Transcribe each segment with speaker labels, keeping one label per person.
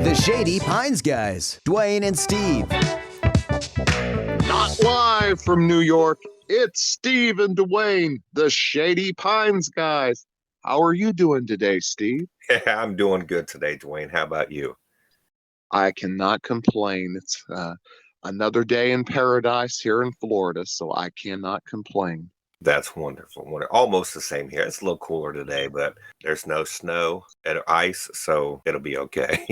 Speaker 1: The Shady Pines Guys, Dwayne and Steve.
Speaker 2: Not live from New York, it's Steve and Dwayne, the Shady Pines Guys. How are you doing today, Steve?
Speaker 3: Yeah, I'm doing good today, Dwayne. How about you?
Speaker 2: I cannot complain. It's another day in paradise here in Florida, so I cannot complain.
Speaker 3: That's wonderful. Almost the same here. It's a little cooler today, but there's no snow and ice, so it'll be okay.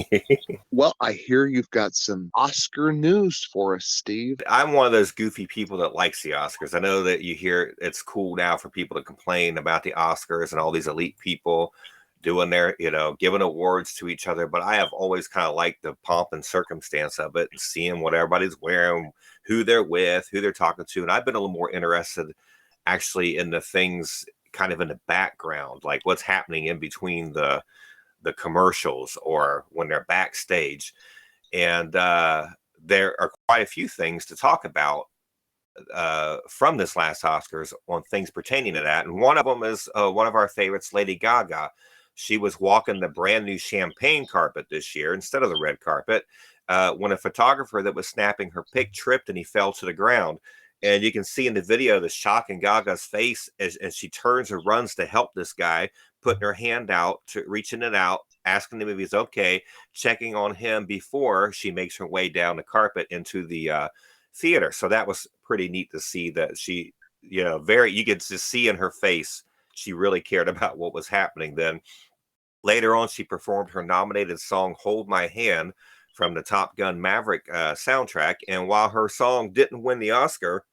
Speaker 2: Well, I hear you've got some Oscar news for us, Steve.
Speaker 3: I'm one of those goofy people that likes the Oscars. I know that you hear it's cool now for people to complain about the Oscars and all these elite people doing their, giving awards to each other. But I have always kind of liked the pomp and circumstance of it and seeing what everybody's wearing, who they're with, who they're talking to. And I've been a little more interested actually in the things kind of in the background, like what's happening in between the commercials or when they're backstage. And there are quite a few things to talk about from this last Oscars on things pertaining to that. And one of them is one of our favorites, Lady Gaga. She was walking the brand new champagne carpet this year instead of the red carpet when a photographer that was snapping her pic tripped and he fell to the ground. And you can see in the video the shock in Gaga's face as she turns and runs to help this guy, putting her hand out, reaching it out, asking him if he's okay, checking on him before she makes her way down the carpet into the theater. So that was pretty neat to see that she, you could just see in her face, she really cared about what was happening. Then later on, she performed her nominated song, Hold My Hand, from the Top Gun Maverick soundtrack. And while her song didn't win the Oscar,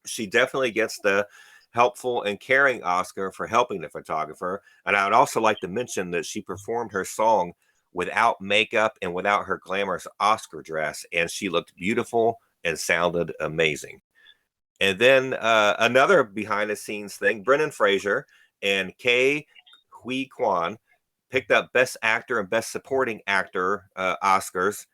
Speaker 3: she definitely gets the helpful and caring Oscar for helping the photographer. And I would also like to mention that she performed her song without makeup and without her glamorous Oscar dress. And she looked beautiful and sounded amazing. And then another behind the scenes thing, Brendan Fraser and Quan picked up Best Actor and Best Supporting Actor Oscars.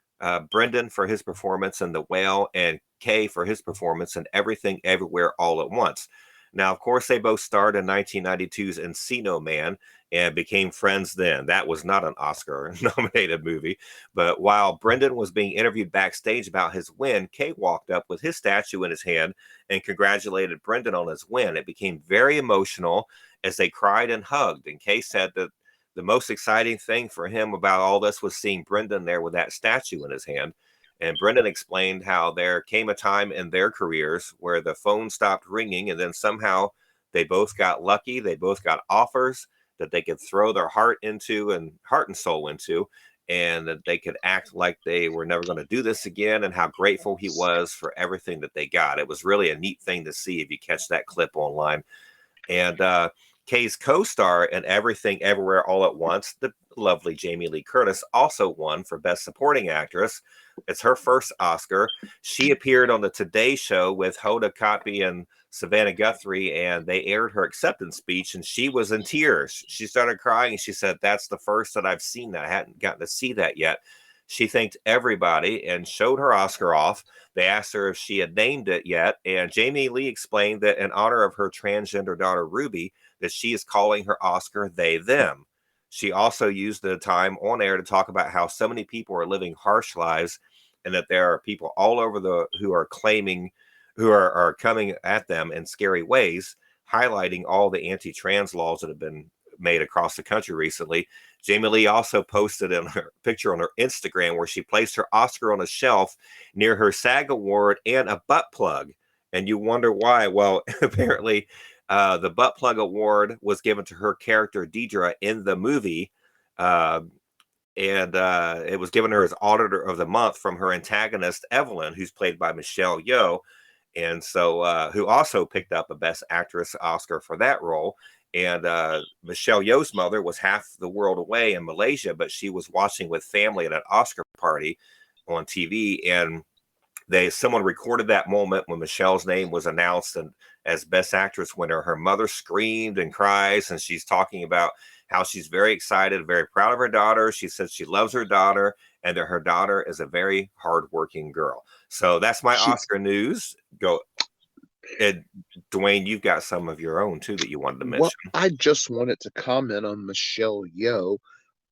Speaker 3: Brendan for his performance in The Whale and Kay for his performance in Everything Everywhere All at Once. Now, of course, they both starred in 1992's Encino Man and became friends then. That was not an Oscar-nominated movie. But while Brendan was being interviewed backstage about his win, Kay walked up with his statue in his hand and congratulated Brendan on his win. It became very emotional as they cried and hugged. And Kay said that the most exciting thing for him about all this was seeing Brendan there with that statue in his hand. And Brendan explained how there came a time in their careers where the phone stopped ringing, and then somehow they both got lucky. They both got offers that they could throw their heart and soul into, and that they could act like they were never going to do this again, and how grateful he was for everything that they got. It was really a neat thing to see if you catch that clip online. And Kay's co-star in Everything Everywhere All at Once, the lovely Jamie Lee Curtis, also won for Best Supporting Actress. It's her first Oscar. She appeared on the Today Show with Hoda Kotb and Savannah Guthrie, and they aired her acceptance speech, and she was in tears. She started crying, and she said, "That's the first that I've seen that. I hadn't gotten to see that yet." She thanked everybody and showed her Oscar off. They asked her if she had named it yet, and Jamie Lee explained that in honor of her transgender daughter, Ruby, that she is calling her Oscar they, them. She also used the time on air to talk about how so many people are living harsh lives and that there are people all over who are coming at them in scary ways, highlighting all the anti-trans laws that have been made across the country recently. Jamie Lee also posted in her picture on her Instagram where she placed her Oscar on a shelf near her SAG award and a butt plug. And you wonder why. Well, apparently the butt plug award was given to her character Deidre in the movie. And it was given her as Auditor of the Month from her antagonist, Evelyn, who's played by Michelle Yeoh. And so, who also picked up a Best Actress Oscar for that role. And Michelle Yeoh's mother was half the world away in Malaysia, but she was watching with family at an Oscar party on TV. And someone recorded that moment when Michelle's name was announced and as Best Actress winner. Her mother screamed and cries, and she's talking about how she's very excited, very proud of her daughter. She says she loves her daughter and that her daughter is a very hardworking girl. So that's my Oscar news. Go. And Dwayne, you've got some of your own too that you wanted to mention.
Speaker 2: Well, I just wanted to comment on Michelle Yeoh.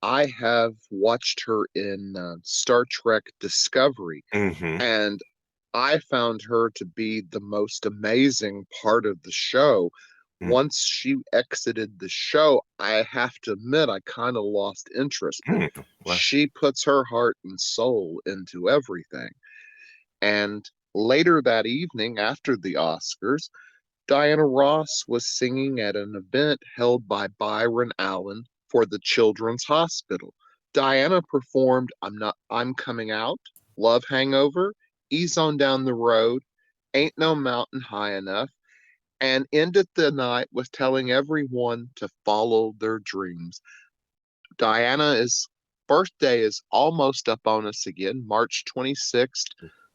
Speaker 2: I have watched her in Star Trek Discovery,
Speaker 3: Hmm.
Speaker 2: and I found her to be the most amazing part of the show. Once she exited the show, I have to admit I kind of lost interest, but
Speaker 3: Well,
Speaker 2: she puts her heart and soul into everything. And later that evening, after the Oscars, Diana Ross was singing at an event held by Byron Allen for the Children's Hospital. Diana performed I'm Coming Out, Love Hangover, Ease on Down the Road, Ain't No Mountain High Enough, and ended the night with telling everyone to follow their dreams. Diana's birthday is almost up on us again, March 26th.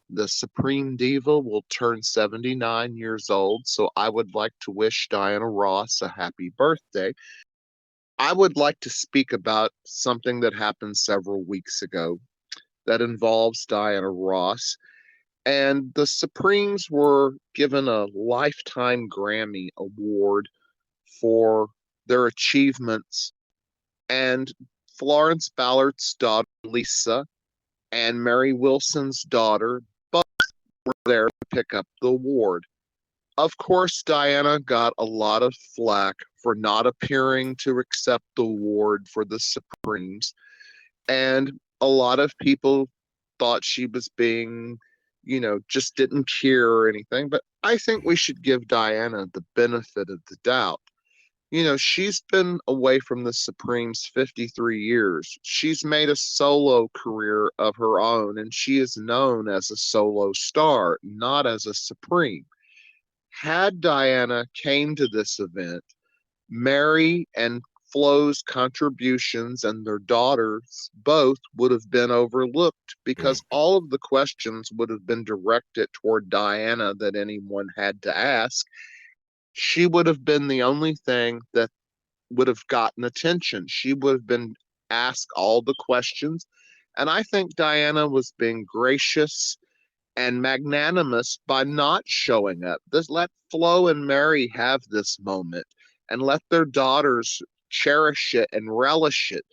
Speaker 2: The Supreme Diva will turn 79 years old, so I would like to wish Diana Ross a happy birthday. I would like to speak about something that happened several weeks ago that involves Diana Ross. And the Supremes were given a Lifetime Grammy Award for their achievements. And Florence Ballard's daughter, Lisa, and Mary Wilson's daughter both were there to pick up the award. Of course, Diana got a lot of flack for not appearing to accept the award for the Supremes, and a lot of people thought she was being, just didn't care or anything. But I think we should give Diana the benefit of the doubt. She's been away from the Supremes 53 years. She's made a solo career of her own, and she is known as a solo star, not as a Supreme. Had Diana came to this event, Mary and Flo's contributions and their daughters both would have been overlooked because all of the questions would have been directed toward Diana that anyone had to ask. She would have been the only thing that would have gotten attention. She would have been asked all the questions. And I think Diana was being gracious and magnanimous by not showing up. This let Flo and Mary have this moment and let their daughters cherish it and relish it.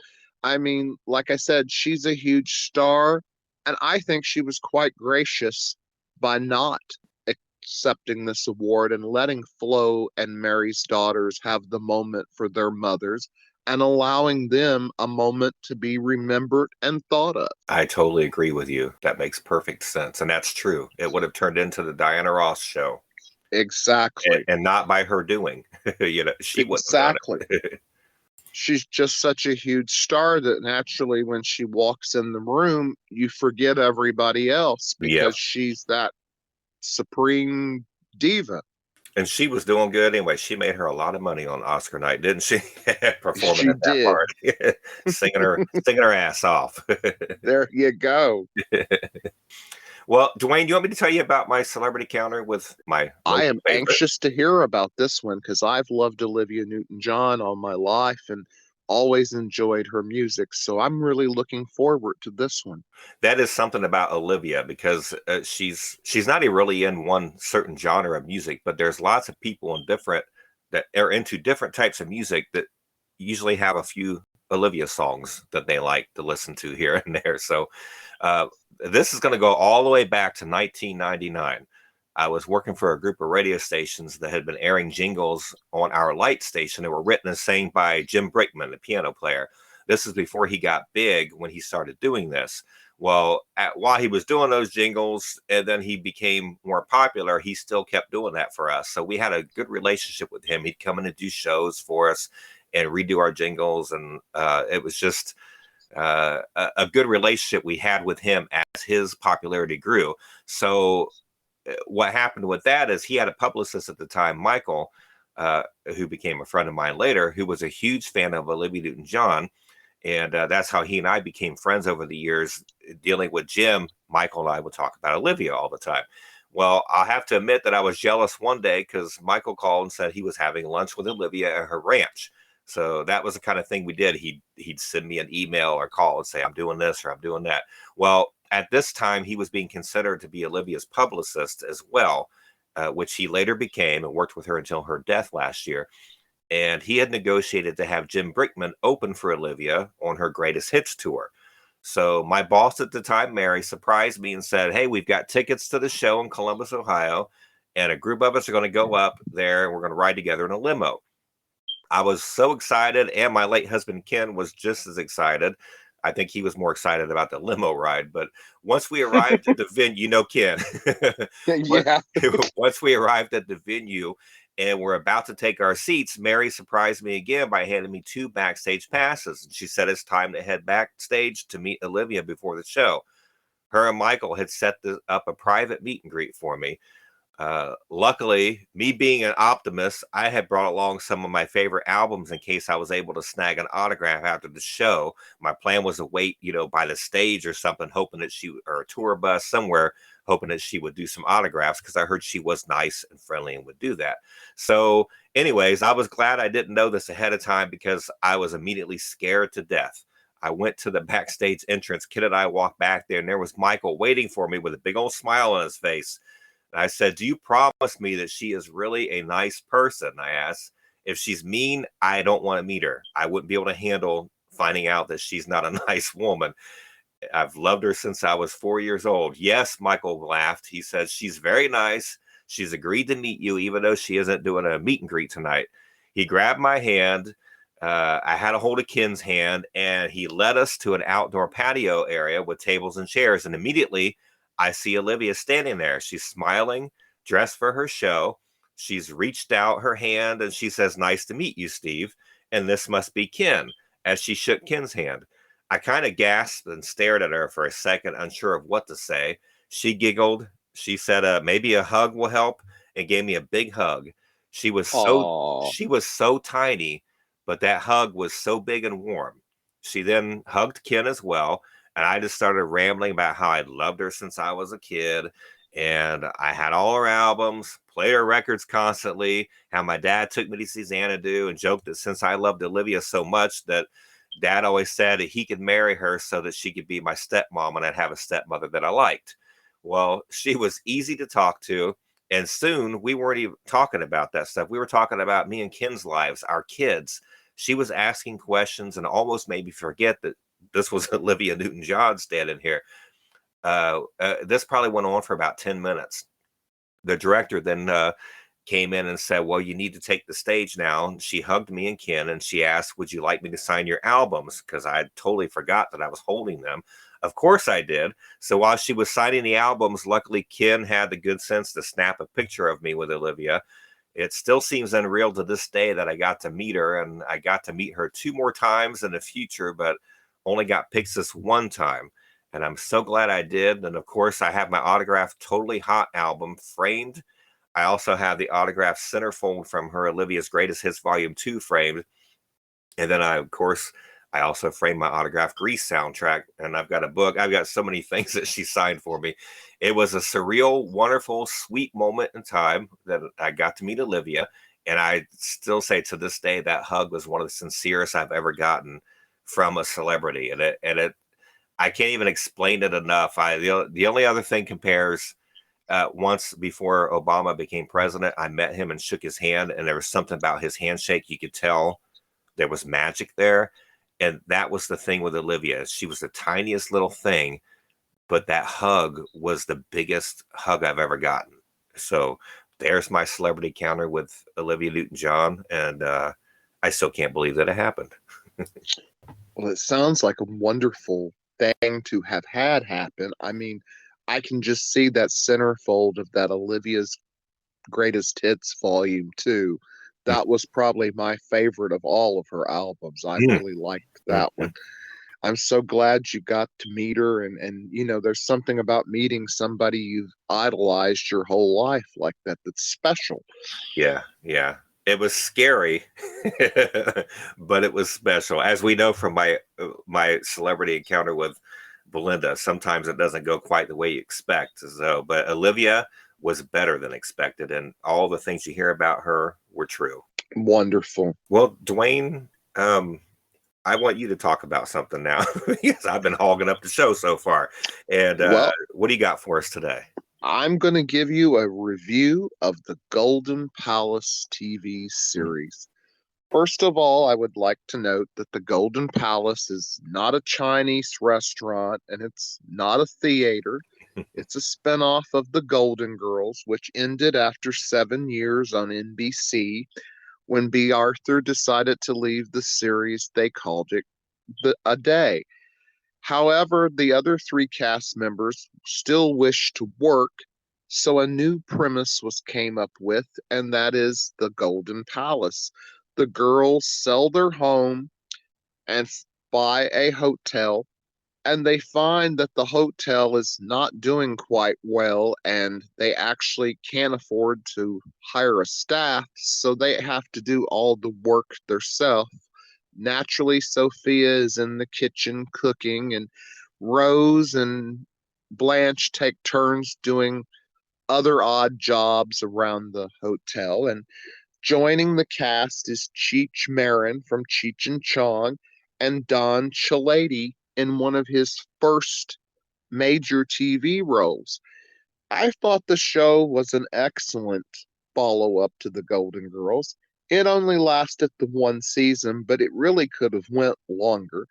Speaker 2: I mean, like I said, she's a huge star, and I think she was quite gracious by not accepting this award and letting Flo and Mary's daughters have the moment for their mothers and allowing them a moment to be remembered and thought of.
Speaker 3: I totally agree with you. That makes perfect sense. And that's true. It would have turned into the Diana Ross show.
Speaker 2: Exactly.
Speaker 3: And not by her doing. She wouldn't have done
Speaker 2: Exactly.
Speaker 3: it.
Speaker 2: She's just such a huge star that naturally when she walks in the room, you forget everybody else
Speaker 3: Yeah.
Speaker 2: because she's that supreme diva.
Speaker 3: And she was doing good anyway. She made her a lot of money on Oscar night, didn't she? Performing
Speaker 2: She
Speaker 3: at that
Speaker 2: did.
Speaker 3: part, singing her ass off.
Speaker 2: There you go.
Speaker 3: Well, Dwayne, you want me to tell you about my celebrity counter with my
Speaker 2: I am
Speaker 3: favorite?
Speaker 2: anxious to hear about this one because I've loved Olivia Newton-John all my life and always enjoyed her music. So I'm really looking forward to this one.
Speaker 3: That is something about Olivia because she's not really in one certain genre of music, but there's lots of people in different that are into different types of music that usually have a few Olivia songs that they like to listen to here and there. So this is going to go all the way back to 1999. I was working for a group of radio stations that had been airing jingles on our light station that were written and sang by Jim Brickman, the piano player. This is before he got big when he started doing this. Well, while he was doing those jingles and then he became more popular, he still kept doing that for us. So we had a good relationship with him. He'd come in and do shows for us and redo our jingles. And it was just a good relationship we had with him as his popularity grew. So what happened with that is he had a publicist at the time, Michael, who became a friend of mine later, who was a huge fan of Olivia Newton-John. And that's how he and I became friends over the years. Dealing with Jim, Michael and I would talk about Olivia all the time. Well, I'll have to admit that I was jealous one day because Michael called and said he was having lunch with Olivia at her ranch. So that was the kind of thing we did. He'd send me an email or call and say, I'm doing this or I'm doing that. Well, at this time, he was being considered to be Olivia's publicist as well, which he later became and worked with her until her death last year. and he had negotiated to have Jim Brickman open for Olivia on her Greatest Hits tour. So my boss at the time, Mary, surprised me and said, "Hey, we've got tickets to the show in Columbus, Ohio, and a group of us are going to go up there and we're going to ride together in a limo." I was so excited, and my late husband Ken was just as excited. I think he was more excited about the limo ride. But once we arrived at the venue, Ken.
Speaker 2: Yeah.
Speaker 3: Once we arrived at the venue and we're about to take our seats, Mary surprised me again by handing me 2 backstage passes. And she said it's time to head backstage to meet Olivia before the show. Her and Michael had set up a private meet and greet for me. Luckily, me being an optimist, I had brought along some of my favorite albums in case I was able to snag an autograph after the show. My plan was to wait, by the stage or something, hoping that or a tour bus somewhere, hoping that she would do some autographs because I heard she was nice and friendly and would do that. So anyways, I was glad I didn't know this ahead of time because I was immediately scared to death. I went to the backstage entrance. Kid and I walked back there, and there was Michael waiting for me with a big old smile on his face. I said, "Do you promise me that she is really a nice person?" I asked. "If she's mean, I don't want to meet her. I wouldn't be able to handle finding out that she's not a nice woman. I've loved her since I was 4 years old." "Yes," Michael laughed. He said, "She's very nice. She's agreed to meet you, even though she isn't doing a meet and greet tonight." He grabbed my hand. I had a hold of Ken's hand, and he led us to an outdoor patio area with tables and chairs. And immediately, I see Olivia standing there. She's smiling, dressed for her show. She's reached out her hand and she says, "Nice to meet you, Steve. And this must be Ken," as she shook Ken's hand. I kind of gasped and stared at her for a second, unsure of what to say. She giggled. She said, "Maybe a hug will help," and gave me a big hug. She was
Speaker 2: Aw.
Speaker 3: so tiny, but that hug was so big and warm. She then hugged Ken as well. And I just started rambling about how I loved her since I was a kid. And I had all her albums, played her records constantly, how my dad took me to see Xanadu, and joked that since I loved Olivia so much that Dad always said that he could marry her so that she could be my stepmom and I'd have a stepmother that I liked. Well, she was easy to talk to. And soon we weren't even talking about that stuff. We were talking about me and Ken's lives, our kids. She was asking questions and almost made me forget that this was Olivia Newton-John standing here. This probably went on for about 10 minutes. The director then came in and said, "Well, you need to take the stage now." And she hugged me and Ken, and she asked, "Would you like me to sign your albums?" Because I totally forgot that I was holding them. Of course I did. So while she was signing the albums, luckily Ken had the good sense to snap a picture of me with Olivia. It still seems unreal to this day that I got to meet her, and I got to meet her 2 more times in the future, but only got pics this one time. And I'm so glad I did. And of course, I have my autographed Totally Hot album framed. I also have the autographed centerfold from her Olivia's Greatest Hits Volume 2 framed. And then I also framed my autographed Grease soundtrack. And I've got a book. I've got so many things that she signed for me. It was a surreal, wonderful, sweet moment in time that I got to meet Olivia. And I still say to this day, that hug was one of the sincerest I've ever gotten from a celebrity. And I can't even explain it enough. The only other thing compares, once before Obama became president, I met him and shook his hand, and there was something about his handshake. You could tell there was magic there. And that was the thing with Olivia. She was the tiniest little thing, but that hug was the biggest hug I've ever gotten. So there's my celebrity counter with Olivia Newton-John. And I still can't believe that it happened.
Speaker 2: Well, it sounds like a wonderful thing to have had happen. I mean, I can just see that centerfold of that Olivia's Greatest Hits Volume 2. That was probably my favorite of all of her albums. I really liked that one. I'm so glad you got to meet her. And there's something about meeting somebody you've idolized your whole life like that that's special.
Speaker 3: Yeah. It was scary, but it was special. As we know from my celebrity encounter with Belinda, sometimes it doesn't go quite the way you expect. But Olivia was better than expected, and all the things you hear about her were true.
Speaker 2: Wonderful.
Speaker 3: Well, Dwayne, I want you to talk about something now because I've been hogging up the show so far. And what do you got for us today?
Speaker 2: I'm going to give you a review of the Golden Palace TV series. First of all, I would like to note that the Golden Palace is not a Chinese restaurant and it's not a theater. It's a spinoff of The Golden Girls, which ended after 7 years on NBC. When B. Arthur decided to leave the series, they called it a day. However, the other three cast members still wished to work, so a new premise was came up with, and that is the Golden Palace. The girls sell their home and buy a hotel, and they find that the hotel is not doing quite well, and they actually can't afford to hire a staff, so they have to do all the work themselves. Naturally, Sophia is in the kitchen cooking, and Rose and Blanche take turns doing other odd jobs around the hotel. And joining the cast is Cheech Marin from Cheech and Chong and Don Chalady in one of his first major TV roles. I thought the show was an excellent follow-up to The Golden Girls. It only lasted the one season, but it really could have went longer.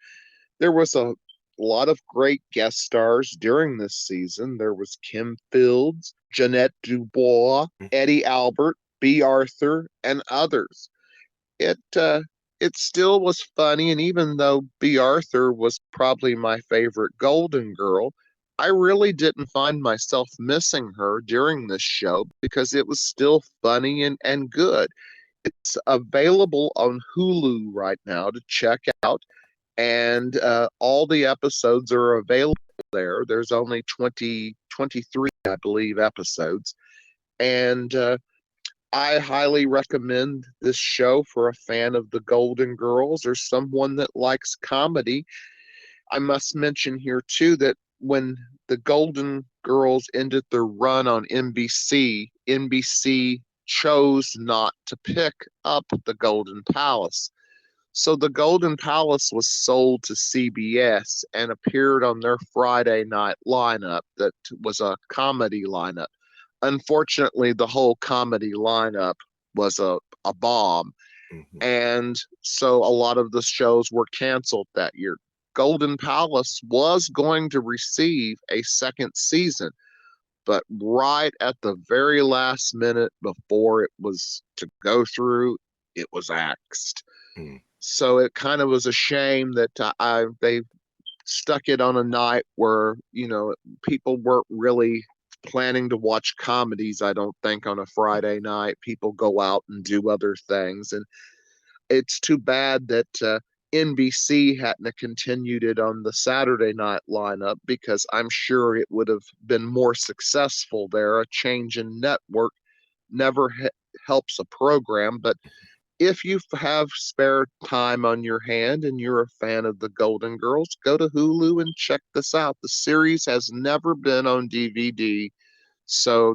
Speaker 2: There was a lot of great guest stars during this season. There was Kim Fields, Jeanette Dubois, Eddie Albert, B. Arthur, and others. It still was funny, and even though B. Arthur was probably my favorite Golden Girl, I really didn't find myself missing her during this show because it was still funny and good. It's available on Hulu right now to check out, and all the episodes are available there. There's only 23, I believe, episodes, and I highly recommend this show for a fan of the Golden Girls or someone that likes comedy. I must mention here, too, that when the Golden Girls ended their run on NBC, NBC chose not to pick up the Golden Palace. So the Golden Palace was sold to CBS and appeared on their Friday night lineup that was a comedy lineup. Unfortunately, the whole comedy lineup was a bomb.
Speaker 3: Mhm.
Speaker 2: And so a lot of the shows were canceled that year. Golden Palace was going to receive a second season, but right at the very last minute before it was to go through, it was axed.
Speaker 3: Mm.
Speaker 2: So it kind of was a shame that they stuck it on a night where, people weren't really planning to watch comedies, I don't think, on a Friday night. People go out and do other things. And it's too bad that NBC hadn't continued it on the Saturday night lineup, because I'm sure it would have been more successful there. A change in network never helps a program, but if you have spare time on your hand and you're a fan of the Golden Girls, go to Hulu and check this out. The series has never been on DVD, so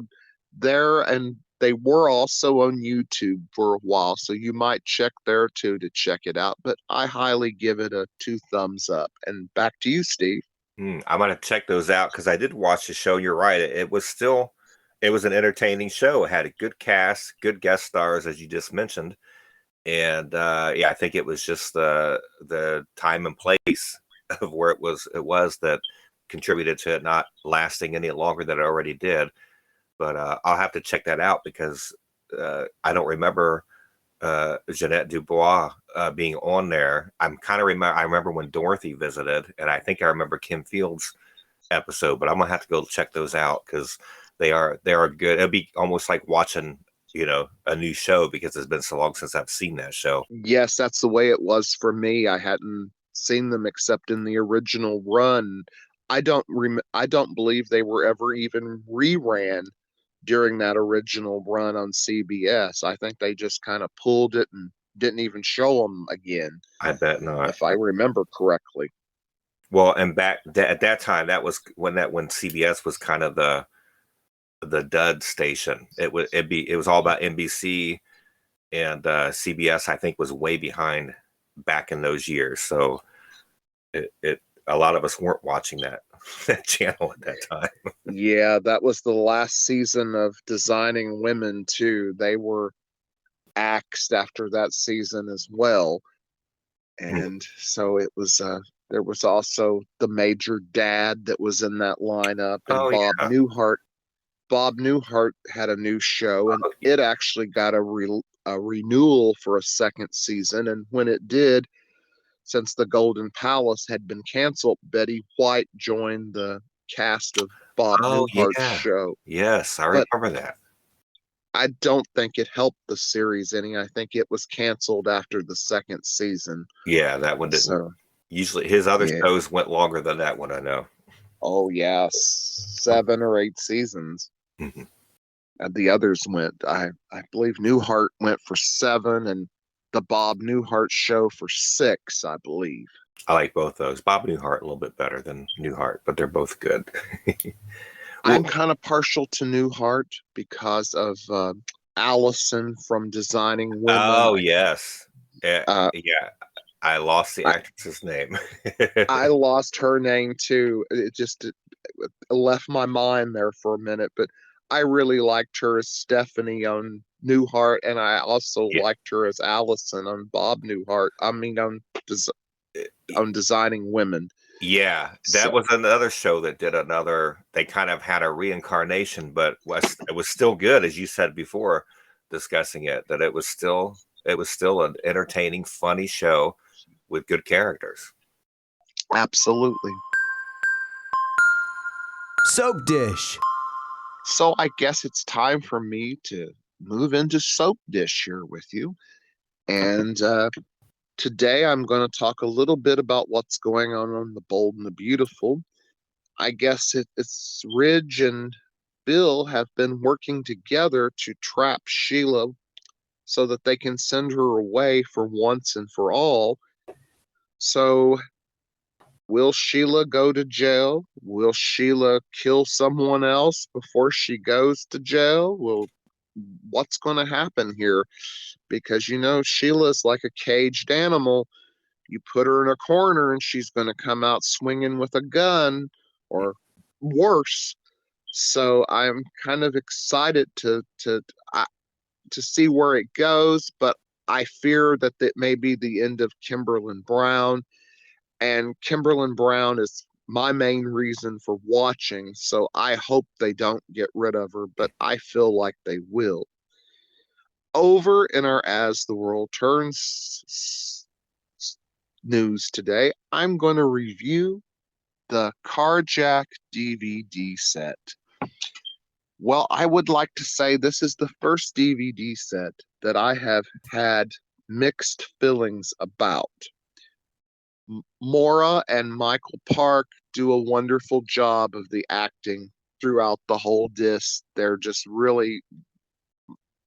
Speaker 2: and they were also on YouTube for a while, so you might check there too to check it out. But I highly give it a 2 thumbs up. And back to you, Steve.
Speaker 3: I'm gonna check those out because I did watch the show. You're right; it was an entertaining show. It had a good cast, good guest stars, as you just mentioned. And I think it was just the time and place of where it was that contributed to it not lasting any longer than it already did. But I'll have to check that out because I don't remember Jeanette Dubois being on there. I remember when Dorothy visited, and I think I remember Kim Fields' episode. But I'm gonna have to go check those out because they are good. It'll be almost like watching a new show because it's been so long since I've seen that show.
Speaker 2: Yes, that's the way it was for me. I hadn't seen them except in the original run. I don't believe they were ever even reran during that original run on CBS. I think they just kind of pulled it and didn't even show them again.
Speaker 3: I bet not,
Speaker 2: if I remember correctly.
Speaker 3: Well, and back at that time, that was when CBS was kind of the dud station. It was all about NBC, and CBS I think was way behind back in those years. So a lot of us weren't watching that channel at that time.
Speaker 2: Yeah, that was the last season of Designing Women too. They were axed after that season as well. And so it was there was also the Major Dad that was in that lineup, and
Speaker 3: Oh
Speaker 2: Bob
Speaker 3: yeah.
Speaker 2: Newhart. Bob Newhart had a new show, and
Speaker 3: Oh,
Speaker 2: it actually got a renewal for a second season. And when it did, since the Golden Palace had been canceled, Betty White joined the cast of Bob
Speaker 3: oh
Speaker 2: Newhart's
Speaker 3: yeah.
Speaker 2: show.
Speaker 3: Yes, I
Speaker 2: But
Speaker 3: remember that.
Speaker 2: I don't think it helped the series any. I think it was canceled after the second season.
Speaker 3: Yeah, that one didn't.
Speaker 2: So,
Speaker 3: Usually, his other
Speaker 2: yeah.
Speaker 3: shows went longer than that one. I know.
Speaker 2: Oh, yeah, 7 or 8 seasons.
Speaker 3: Mhm.
Speaker 2: And the others went, I believe Newhart went for 7, and the Bob Newhart show for 6, I believe.
Speaker 3: I like both those. Bob Newhart a little bit better than Newhart, but they're both good.
Speaker 2: I'm
Speaker 3: Well,
Speaker 2: kind of partial to Newhart because of Allison from Designing Women.
Speaker 3: oh yes,
Speaker 2: Uh,
Speaker 3: yeah. I lost the
Speaker 2: I,
Speaker 3: actress's name.
Speaker 2: I lost her name too. It just left my mind there for a minute, but I really liked her as Stephanie on Newhart, and I also
Speaker 3: Yeah.
Speaker 2: liked her as Allison on Bob Newhart. I mean, on Designing Women.
Speaker 3: Yeah, that
Speaker 2: So
Speaker 3: was another show that did another. They kind of had a reincarnation, but it was still good, as you said before, discussing it. That it was still an entertaining, funny show with good characters.
Speaker 2: absolutely.
Speaker 1: Soap dish.
Speaker 2: So I guess it's time for me to move into Soap Dish here with you. And today I'm going to talk a little bit about what's going on The Bold and the Beautiful. I guess it's Ridge and Bill have been working together to trap Sheila so that they can send her away for once and for all. So, will Sheila go to jail? Will Sheila kill someone else before she goes to jail? Well, what's going to happen here? Because Sheila's like a caged animal. You put her in a corner and she's going to come out swinging with a gun or worse. So I'm kind of excited to see where it goes, but I fear that it may be the end of Kimberlyn Brown, and Kimberlyn Brown is my main reason for watching. So I hope they don't get rid of her, but I feel like they will. Over in our As the World Turns news today, I'm going to review the Carjack DVD set. Well, I would like to say this is the first DVD set that I have had mixed feelings about. Maura and Michael Park do a wonderful job of the acting throughout the whole disc. They're just really,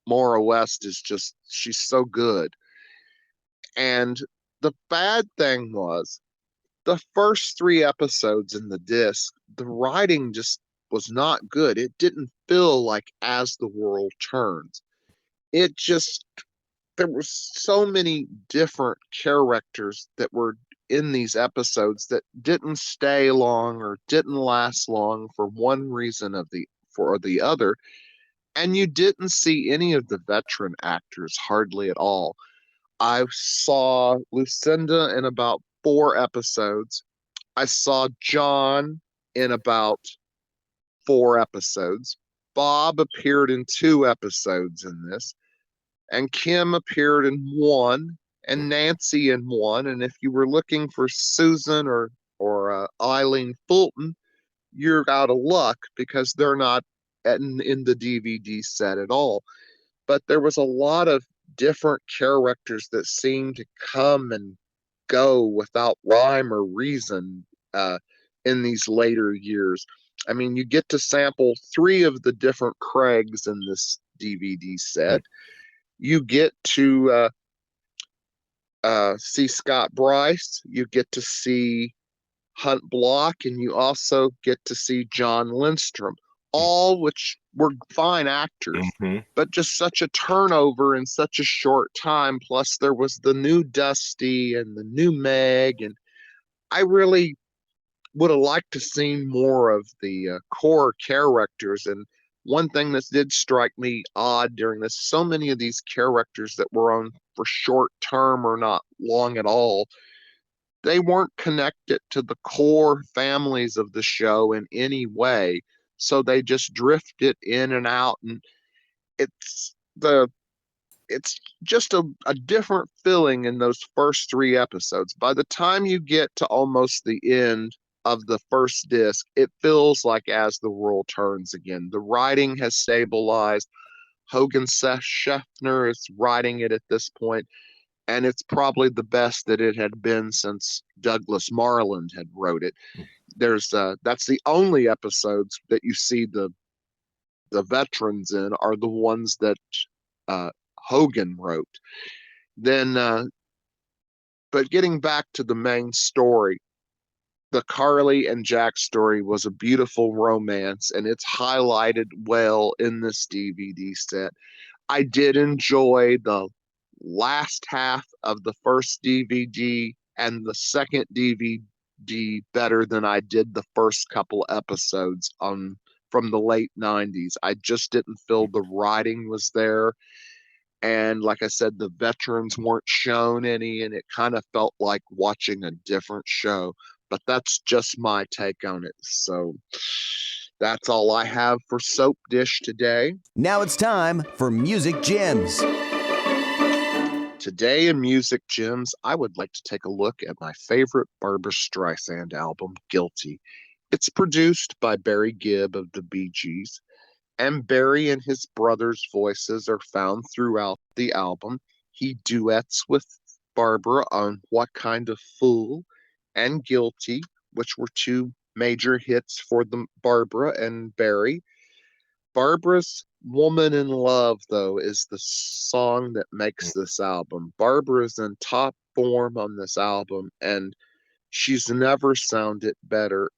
Speaker 2: Maura West is just, she's so good. And the bad thing was, the first 3 episodes in the disc, the writing just was not good. It didn't feel like As the World Turns. It just, there were so many different characters that were in these episodes that didn't stay long or didn't last long for one reason or the other. And you didn't see any of the veteran actors hardly at all. I saw Lucinda in about 4 episodes. I saw John in about 4 episodes. Bob appeared in 2 episodes in this, and Kim appeared in 1, and Nancy in 1. And if you were looking for Susan or Eileen Fulton, you're out of luck because they're not in the DVD set at all. But there was a lot of different characters that seemed to come and go without rhyme or reason in these later years. I mean, you get to sample 3 of the different Craigs in this DVD set. You get to see Scott Bryce. You get to see Hunt Block, and you also get to see John Lindstrom, all which were fine actors, but just such a turnover in such a short time. Plus, there was the new Dusty and the new Meg, and I really would have liked to seen more of the core characters. And one thing that did strike me odd during this, so many of these characters that were on for short term or not long at all, they weren't connected to the core families of the show in any way. So they just drifted in and out, and it's the it's just a different feeling in those first three episodes. By the time you get to almost the end of the first disc, it feels like As the World Turns again. The writing has stabilized. Hogan Seth Scheffner is writing it at this point, and it's probably the best that it had been since Douglas Marland had wrote it. That's the only episodes that you see the veterans in are the ones that uh, Hogan wrote. Then, but getting back to the main story, the Carly and Jack story was a beautiful romance, and it's highlighted well in this DVD set. I did enjoy the last half of the first DVD and the second DVD better than I did the first couple episodes on from the late 90s. I just didn't feel the writing was there. And like I said, the veterans weren't shown any, and it kind of felt like watching a different show. But that's just my take on it. So that's all I have for Soap Dish today.
Speaker 1: Now it's time for Music Gems.
Speaker 2: Today in Music Gems, I would like to take a look at my favorite Barbra Streisand album, Guilty. It's produced by Barry Gibb of the Bee Gees, and Barry and his brother's voices are found throughout the album. He duets with Barbra on What Kind of Fool and Guilty, which were two major hits for the Barbra and Barry. Barbra's Woman in Love, though, is the song that makes this album. Barbra is in top form on this album, and she's never sounded better.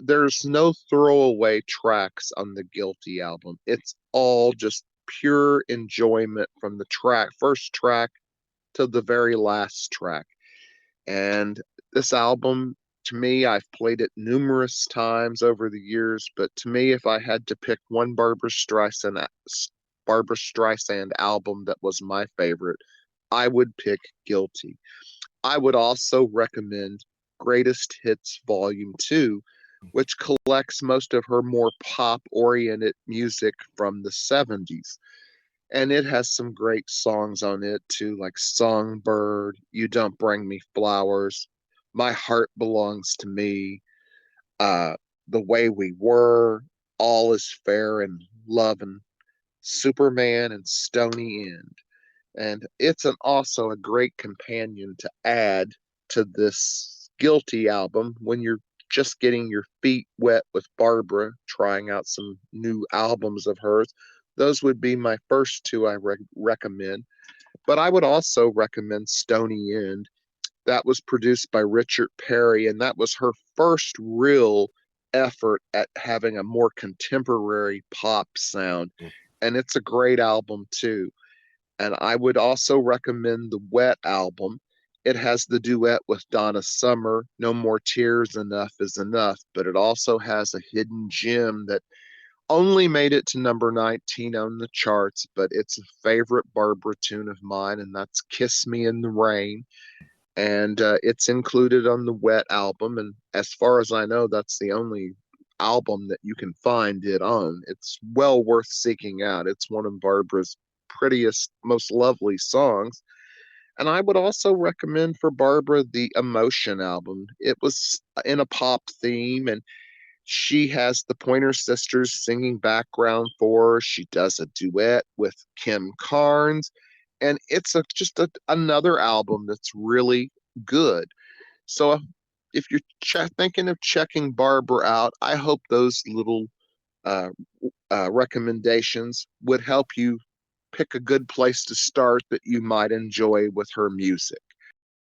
Speaker 2: There's no throwaway tracks on the Guilty album. It's all just pure enjoyment from the first track to the very last track. And this album, to me, I've played it numerous times over the years, but to me, if I had to pick one Barbra Streisand album that was my favorite, I would pick Guilty. I would also recommend Greatest Hits Volume 2, which collects most of her more pop-oriented music from the 70s. And it has some great songs on it, too, like Songbird, You Don't Bring Me Flowers, My Heart Belongs to Me, The Way We Were, All Is Fair in Love, and Superman and Stony End. And it's also a great companion to add to this Guilty album when you're just getting your feet wet with Barbra, trying out some new albums of hers. Those would be my first two I recommend. But I would also recommend Stony End. That was produced by Richard Perry, and that was her first real effort at having a more contemporary pop sound. And it's a great album, too. And I would also recommend the Wet album. It has the duet with Donna Summer, No More Tears, Enough is Enough, but it also has a hidden gem that only made it to number 19 on the charts, but it's a favorite Barbra tune of mine, and that's Kiss Me in the Rain. And it's included on the Wet album, and as far as I know, that's the only album that you can find it on. It's well worth seeking out. It's one of Barbra's prettiest, most lovely songs. And I would also recommend for Barbra the Emotion album. It was in a pop theme, and she has the Pointer Sisters singing background for her. She does a duet with Kim Carnes, and it's just another album that's really good. So if you're thinking of checking Barbra out, I hope those little recommendations would help you pick a good place to start that you might enjoy with her music.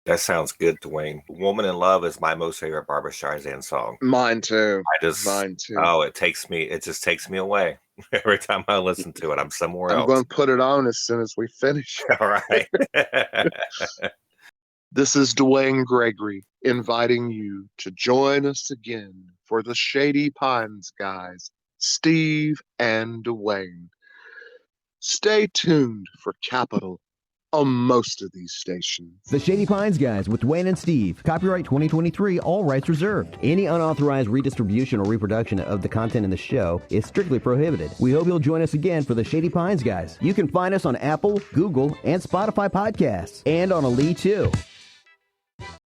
Speaker 3: That sounds good, Dwayne. Woman in Love is my most favorite Barbra Streisand song.
Speaker 2: Mine too.
Speaker 3: Mine too. Oh, it just takes me away. Every time I listen to it, I'm somewhere else.
Speaker 2: I'm going to put it on as soon as we finish.
Speaker 3: All right.
Speaker 2: This is Dwayne Gregory inviting you to join us again for the Shady Pines Guys Steve, and Dwayne. Stay tuned for Capital on most of these stations.
Speaker 1: The Shady Pines Guys with Dwayne and Steve. Copyright 2023, all rights reserved. Any unauthorized redistribution or reproduction of the content in the show is strictly prohibited. We hope you'll join us again for the Shady Pines Guys. You can find us on Apple, Google, and Spotify podcasts, and on Ali too.